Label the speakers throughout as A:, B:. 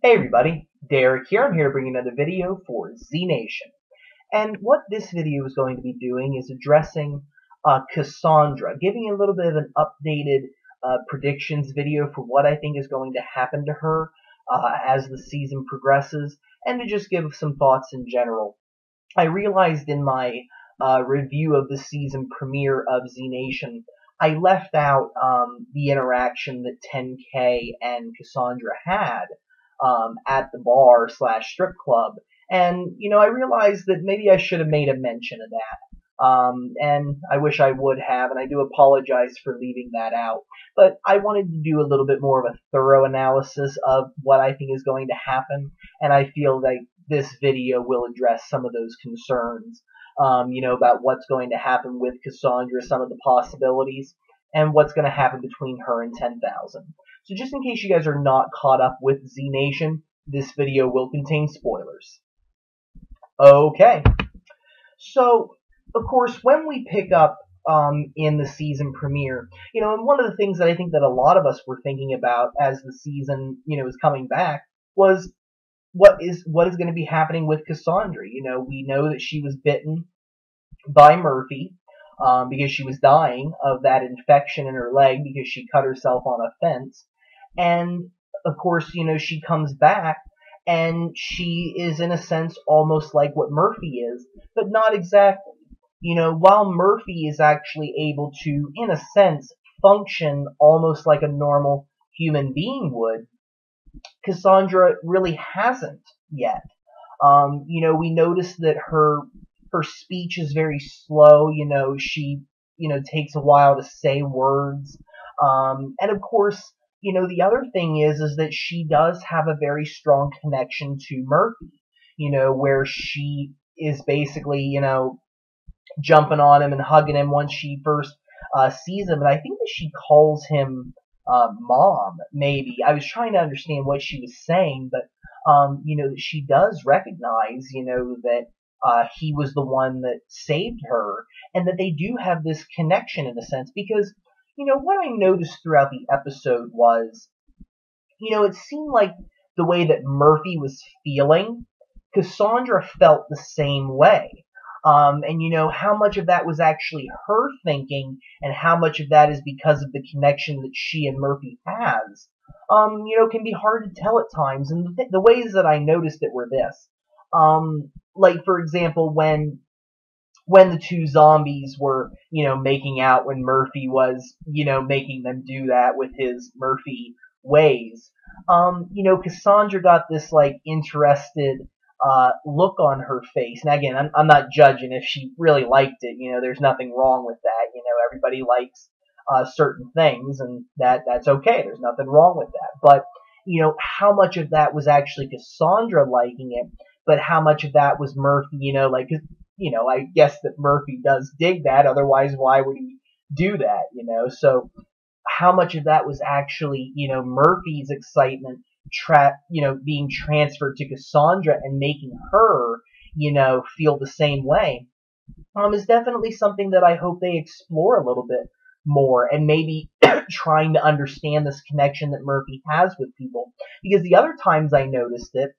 A: Hey everybody, Derek here. I'm here to bring you another video for Z Nation. And what this video is going to be doing is addressing Cassandra, giving a little bit of an updated predictions video for what I think is going to happen to her as the season progresses, and to just give some thoughts in general. I realized in my review of the season premiere of Z Nation, I left out the interaction that 10K and Cassandra had at the bar slash strip club. And, I realized that maybe I should have made a mention of that. And I wish I would have, and I do apologize for leaving that out. But I wanted to do a little bit more of a thorough analysis of what I think is going to happen, and I feel like this video will address some of those concerns, about what's going to happen with Cassandra, some of the possibilities, and what's going to happen between her and 10,000. So just in case you guys are not caught up with Z Nation, this video will contain spoilers. Okay. So, of course, when we pick up in the season premiere, and one of the things that I think that a lot of us were thinking about as the season, is coming back was what is going to be happening with Cassandra. We know that she was bitten by Murphy because she was dying of that infection in her leg because she cut herself on a fence. And, of course, she comes back and she is, in a sense, almost like what Murphy is, but not exactly. While Murphy is actually able to, in a sense, function almost like a normal human being would, Cassandra really hasn't yet. We notice that her speech is very slow. She, takes a while to say words. And of course, the other thing is that she does have a very strong connection to Murphy, where she is basically, jumping on him and hugging him once she first sees him. And I think that she calls him Mom, maybe. I was trying to understand what she was saying, but, she does recognize, that he was the one that saved her, and that they do have this connection in a sense, because, what I noticed throughout the episode was, it seemed like the way that Murphy was feeling, Cassandra felt the same way. And how much of that was actually her thinking, and how much of that is because of the connection that she and Murphy has, can be hard to tell at times. And the ways that I noticed it were this. Like, for example, when the two zombies were, making out, when Murphy was, making them do that with his Murphy ways, Cassandra got this, like, interested look on her face. And again, I'm not judging if she really liked it. There's nothing wrong with that. Everybody likes certain things, and that's okay. There's nothing wrong with that. But, how much of that was actually Cassandra liking it, but how much of that was Murphy, like, I guess that Murphy does dig that, otherwise why would he do that, So how much of that was actually, Murphy's excitement being transferred to Cassandra and making her, feel the same way, is definitely something that I hope they explore a little bit more, and maybe trying to understand this connection that Murphy has with people. Because the other times I noticed it,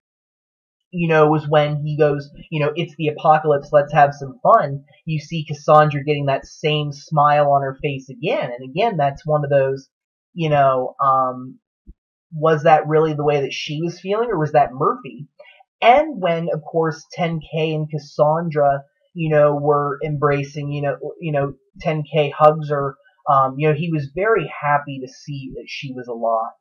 A: was when he goes, it's the apocalypse, let's have some fun. You see Cassandra getting that same smile on her face again. And again, that's one of those, was that really the way that she was feeling, or was that Murphy? And when, of course, 10K and Cassandra, were embracing, 10K hugs her, he was very happy to see that she was alive.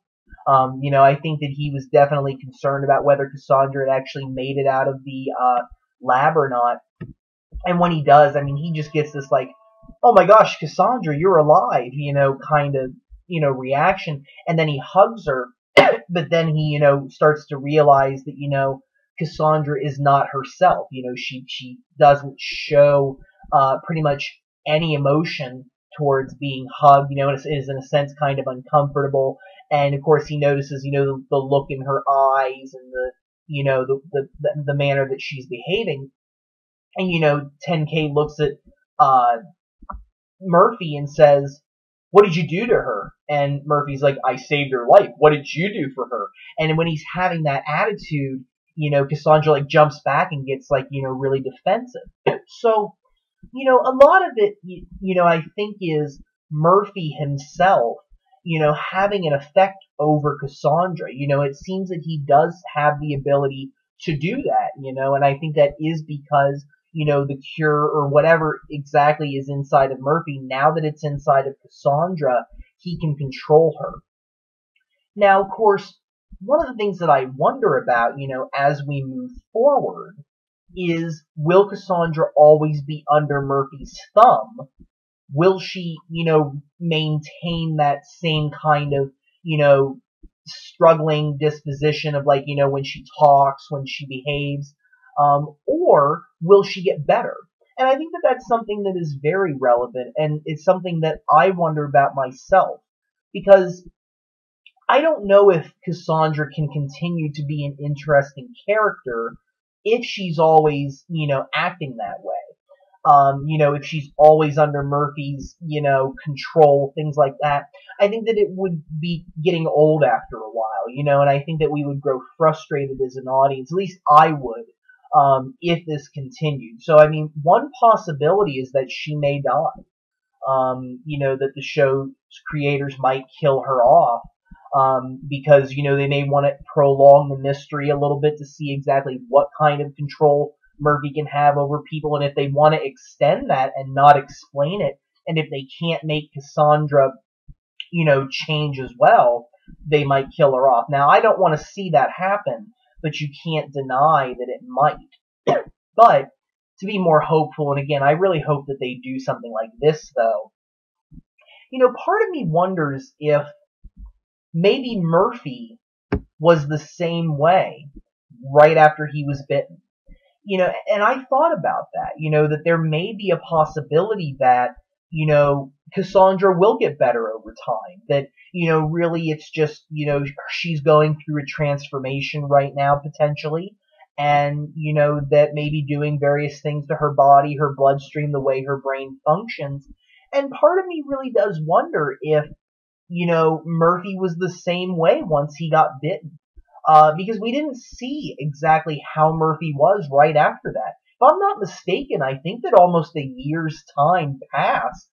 A: I think that he was definitely concerned about whether Cassandra had actually made it out of the lab or not. And when he does, he just gets this like, oh my gosh, Cassandra, you're alive, kind of, reaction. And then he hugs her, but then he, starts to realize that, Cassandra is not herself. She doesn't show pretty much any emotion towards being hugged. It is in a sense kind of uncomfortable. And of course he notices, the look in her eyes, and the manner that she's behaving. And 10K looks at Murphy and says, "What did you do to her?" And Murphy's like, I saved her life. What did you do for her? And when he's having that attitude, Cassandra like jumps back and gets like, really defensive. So, a lot of it, I think is Murphy himself, having an effect over Cassandra. It seems that he does have the ability to do that, and I think that is because, the cure or whatever exactly is inside of Murphy, now that it's inside of Cassandra, he can control her. Now, of course, one of the things that I wonder about, as we move forward is, will Cassandra always be under Murphy's thumb? Will she, maintain that same kind of, struggling disposition of like, when she talks, when she behaves, or will she get better? And I think that that's something that is very relevant, and it's something that I wonder about myself, because I don't know if Cassandra can continue to be an interesting character if she's always, acting that way. If she's always under Murphy's, control, things like that. I think that it would be getting old after a while, and I think that we would grow frustrated as an audience. At least I would, if this continued. So, I mean, one possibility is that she may die. That the show's creators might kill her off. Because, they may want to prolong the mystery a little bit to see exactly what kind of control Murphy can have over people, and if they want to extend that and not explain it, and if they can't make Cassandra, change as well, they might kill her off. Now, I don't want to see that happen, but you can't deny that it might. But, to be more hopeful, and again, I really hope that they do something like this, though, part of me wonders if maybe Murphy was the same way right after he was bitten. And I thought about that, that there may be a possibility that, Cassandra will get better over time. That, really it's just, she's going through a transformation right now, potentially. And, that maybe doing various things to her body, her bloodstream, the way her brain functions. And part of me really does wonder if, Murphy was the same way once he got bitten. Because we didn't see exactly how Murphy was right after that. If I'm not mistaken, I think that almost a year's time passed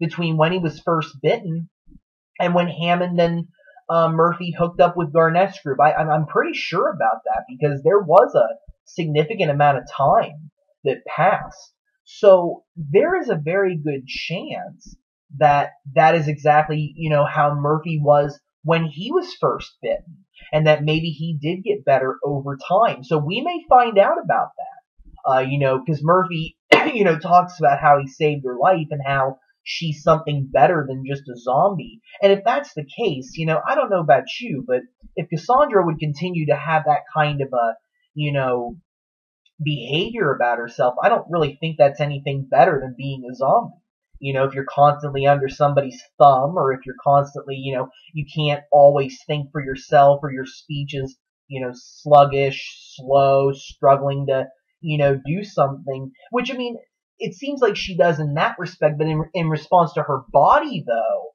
A: between when he was first bitten and when Hammond and Murphy hooked up with Garnett's group. I'm pretty sure about that because there was a significant amount of time that passed. So there is a very good chance that that is exactly, how Murphy was when he was first bitten, and that maybe he did get better over time. So we may find out about that, because Murphy, talks about how he saved her life and how she's something better than just a zombie. And if that's the case, I don't know about you, but if Cassandra would continue to have that kind of a, behavior about herself, I don't really think that's anything better than being a zombie. If you're constantly under somebody's thumb, or if you're constantly, you can't always think for yourself, or your speech is, sluggish, slow, struggling to, do something. Which, I mean, it seems like she does in that respect, but in response to her body, though,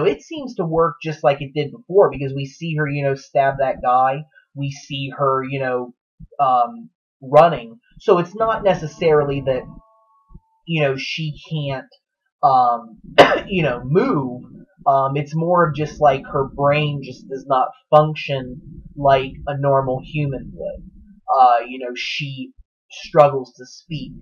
A: it seems to work just like it did before, because we see her, stab that guy. We see her, running. So it's not necessarily that, she can't, move. It's more of just like her brain just does not function like a normal human would. She struggles to speak.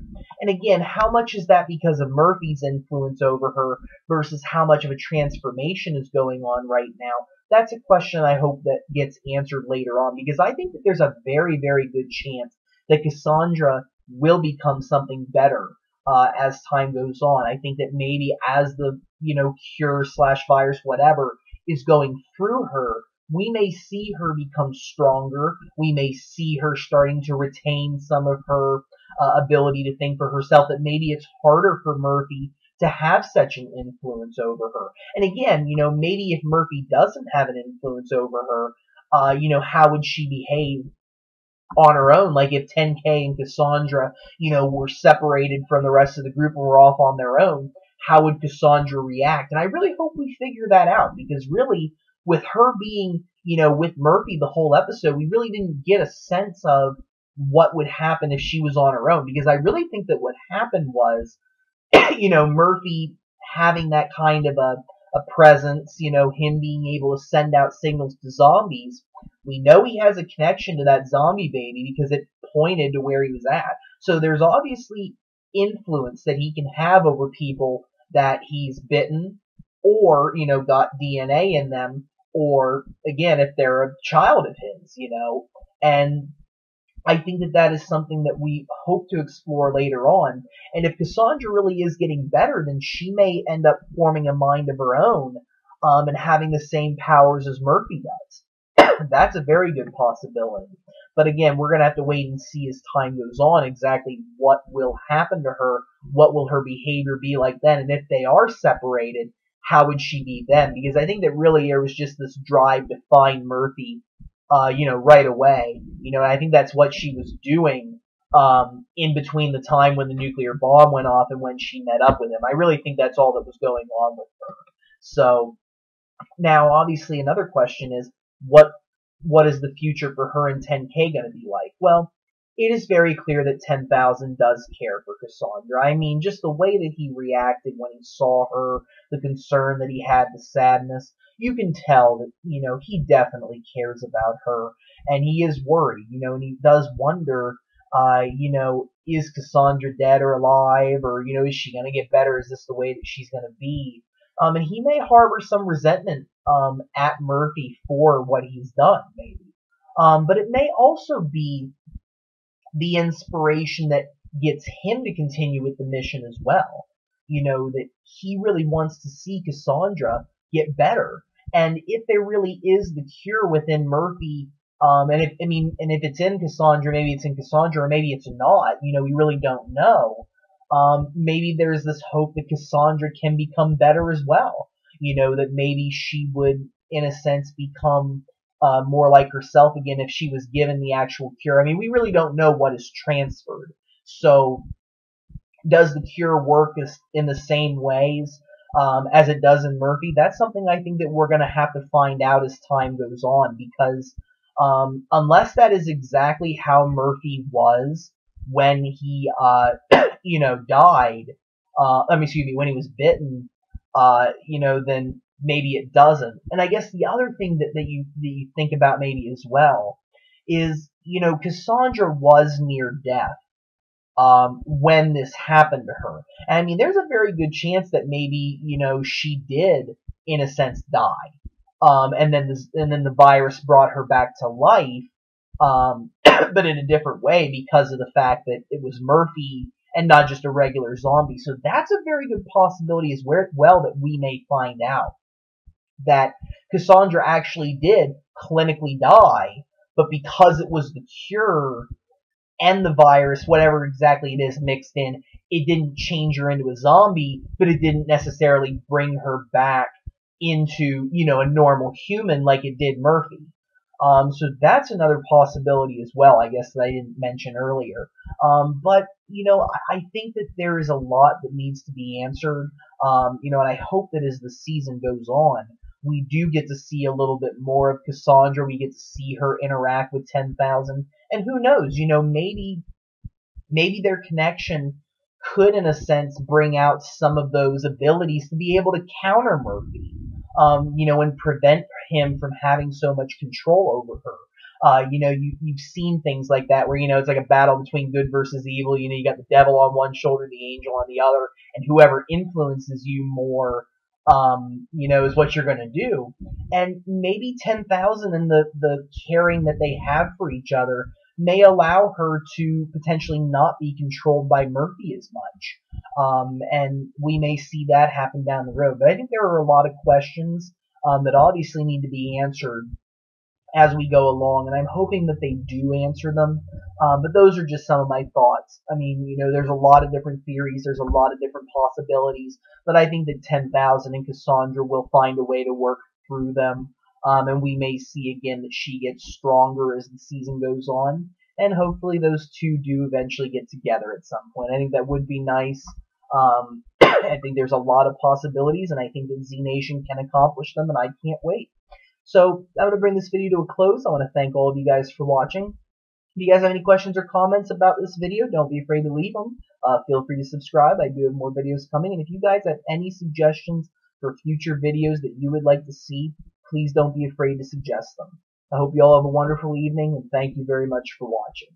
A: And again, how much is that because of Murphy's influence over her versus how much of a transformation is going on right now? That's a question I hope that gets answered later on, because I think that there's a very, very good chance that Cassandra will become something better as time goes on. I think that maybe as the, cure / virus, whatever, is going through her, we may see her become stronger. We may see her starting to retain some of her ability to think for herself, that maybe it's harder for Murphy to have such an influence over her. And again, maybe if Murphy doesn't have an influence over her, how would she behave on her own? Like if 10K and Cassandra, were separated from the rest of the group and were off on their own, how would Cassandra react? And I really hope we figure that out, because really, with her being, with Murphy the whole episode, we really didn't get a sense of what would happen if she was on her own, because I really think that what happened was, Murphy having that kind of a presence, him being able to send out signals to zombies. We know he has a connection to that zombie baby because it pointed to where he was at. So there's obviously influence that he can have over people that he's bitten, or, got DNA in them, or, again, if they're a child of his, and I think that that is something that we hope to explore later on. And if Cassandra really is getting better, then she may end up forming a mind of her own, and having the same powers as Murphy does. That's a very good possibility. But again, we're going to have to wait and see as time goes on exactly what will happen to her, what will her behavior be like then, and if they are separated, how would she be then? Because I think that really there was just this drive to find Murphy, right away. I think that's what she was doing in between the time when the nuclear bomb went off and when she met up with him. I really think that's all that was going on with her. So now, obviously, another question is what is the future for her and 10K going to be like? Well, it is very clear that 10,000 does care for Cassandra. I mean, just the way that he reacted when he saw her, the concern that he had, the sadness, you can tell that, he definitely cares about her, and he is worried, and he does wonder, is Cassandra dead or alive, or, is she going to get better? Is this the way that she's going to be? And he may harbor some resentment, at Murphy for what he's done, maybe. But it may also be the inspiration that gets him to continue with the mission as well. That he really wants to see Cassandra get better. And if there really is the cure within Murphy, and if it's in Cassandra, maybe it's in Cassandra, or maybe it's not, we really don't know. Maybe there's this hope that Cassandra can become better as well. That maybe she would, in a sense, become more like herself again if she was given the actual cure. I mean, we really don't know what is transferred. So, does the cure work in the same ways as it does in Murphy? That's something I think that we're going to have to find out as time goes on, because unless that is exactly how Murphy was when he, died, when he was bitten, then maybe it doesn't. And I guess the other thing that you think about maybe as well is, Cassandra was near death when this happened to her. And I mean, there's a very good chance that maybe, she did, in a sense, die. And then the virus brought her back to life, but in a different way because of the fact that it was Murphy and not just a regular zombie. So that's a very good possibility as well that we may find out that Cassandra actually did clinically die, but because it was the cure and the virus, whatever exactly it is mixed in, it didn't change her into a zombie, but it didn't necessarily bring her back into, a normal human like it did Murphy. So that's another possibility as well, I guess, that I didn't mention earlier. But, I think that there is a lot that needs to be answered, and I hope that as the season goes on, we do get to see a little bit more of Cassandra. We get to see her interact with 10,000. And who knows, maybe their connection could, in a sense, bring out some of those abilities to be able to counter Murphy, and prevent him from having so much control over her. You've seen things like that where, it's like a battle between good versus evil. You got the devil on one shoulder, the angel on the other, and whoever influences you more, is what you're going to do. And maybe 10,000 and the caring that they have for each other may allow her to potentially not be controlled by Murphy as much. And we may see that happen down the road. But I think there are a lot of questions that obviously need to be answered as we go along, and I'm hoping that they do answer them. But those are just some of my thoughts. I mean, there's a lot of different theories, there's a lot of different possibilities, but I think that 10,000 and Cassandra will find a way to work through them. And we may see again that she gets stronger as the season goes on, and hopefully those two do eventually get together at some point. I think that would be nice. I think there's a lot of possibilities, and I think that Z Nation can accomplish them, and I can't wait. So I'm going to bring this video to a close. I want to thank all of you guys for watching. If you guys have any questions or comments about this video, don't be afraid to leave them. Feel free to subscribe. I do have more videos coming. And if you guys have any suggestions for future videos that you would like to see, please don't be afraid to suggest them. I hope you all have a wonderful evening, and thank you very much for watching.